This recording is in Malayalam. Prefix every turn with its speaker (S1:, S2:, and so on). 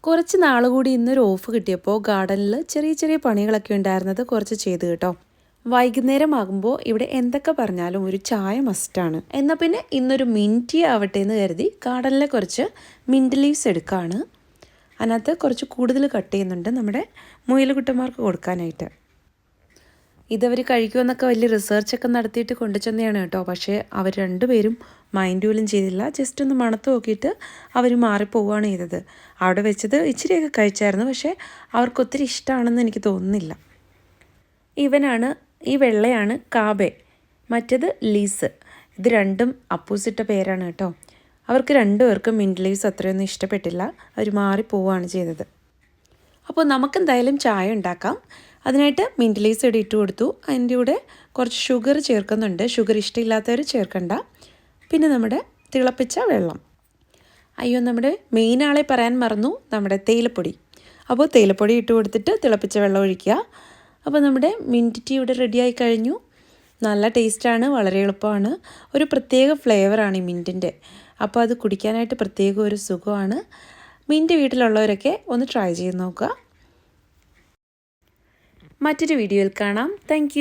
S1: കുറച്ച് നാൾ കൂടി ഇന്നൊരു ഓഫ് കിട്ടിയപ്പോൾ ഗാർഡനിൽ ചെറിയ ചെറിയ പണികളൊക്കെ ഉണ്ടായിരുന്നത് കുറച്ച് ചെയ്ത് കേട്ടോ. വൈകുന്നേരമാകുമ്പോൾ ഇവിടെ എന്തൊക്കെ പറഞ്ഞാലും ഒരു ചായ മസ്റ്റാണ്. എന്നാൽ പിന്നെ ഇന്നൊരു മിൻറ്റ് ടീ ആവട്ടെ എന്ന് കരുതി ഗാർഡനിലെ കുറച്ച് മിൻറ്റ് ലീവ്സ് എടുക്കുകയാണ്. അതിനകത്ത് കുറച്ച് കൂടുതൽ കട്ട് ചെയ്യുന്നുണ്ട് നമ്മുടെ മുയലുകുട്ടന്മാർക്ക് കൊടുക്കാനായിട്ട്. ഇതവർ കഴിക്കുമെന്നൊക്കെ വലിയ റിസർച്ചൊക്കെ നടത്തിയിട്ട് കൊണ്ടുചെന്നതാണ് കേട്ടോ. പക്ഷേ അവർ രണ്ടുപേരും മൈൻഡ് പോലും ചെയ്തില്ല. ജസ്റ്റ് ഒന്ന് മണത്ത് നോക്കിയിട്ട് അവർ മാറിപ്പോവുകയാണ് ചെയ്തത്. അവിടെ വെച്ചത് ഇച്ചിരിയൊക്കെ കഴിച്ചായിരുന്നു, പക്ഷേ അവർക്കൊത്തിരി ഇഷ്ടമാണെന്ന് എനിക്ക് തോന്നുന്നില്ല. ഈ വെള്ളയാണ് കാബെ, മറ്റേത് ലീസ്. ഇത് രണ്ടും അപ്പൂസിട്ട പേരാണ് കേട്ടോ. അവർക്ക് രണ്ടുപേർക്കും മിൻറ്റ് ലീവ്സ് അത്രയൊന്നും ഇഷ്ടപ്പെട്ടില്ല. അവർ മാറിപ്പോവുകയാണ് ചെയ്തത്. അപ്പോൾ നമുക്കെന്തായാലും ചായ ഉണ്ടാക്കാം. അതിനായിട്ട് മിൻറ്റ് ലീവ്സ് ഇവിടെ ഇട്ട് കൊടുത്തു. അതിൻ്റെ കൂടെ കുറച്ച് ഷുഗർ ചേർക്കുന്നുണ്ട്. ഷുഗർ ഇഷ്ടമില്ലാത്തവർ ചേർക്കണ്ട. പിന്നെ നമ്മുടെ തിളപ്പിച്ച വെള്ളം. അയ്യോ, നമ്മുടെ മെയിൻ ആളെ പറയാൻ മറന്നു, നമ്മുടെ തേയിലപ്പൊടി. അപ്പോൾ തേയിലപ്പൊടി ഇട്ട് കൊടുത്തിട്ട് തിളപ്പിച്ച വെള്ളം ഒഴിക്കുക. അപ്പോൾ നമ്മുടെ മിൻറ്റ് ടീ ഇവിടെ റെഡിയായി കഴിഞ്ഞു. നല്ല ടേസ്റ്റാണ്, വളരെ എളുപ്പമാണ്. ഒരു പ്രത്യേക ഫ്ലേവറാണ് ഈ മിൻറ്റിൻ്റെ. അപ്പോൾ അത് കുടിക്കാനായിട്ട് പ്രത്യേക ഒരു സുഖമാണ്. മിൻറ്റ് വീട്ടിലുള്ളവരൊക്കെ ഒന്ന് ട്രൈ ചെയ്ത് നോക്കുക. മറ്റൊരു വീഡിയോയിൽ കാണാം. താങ്ക്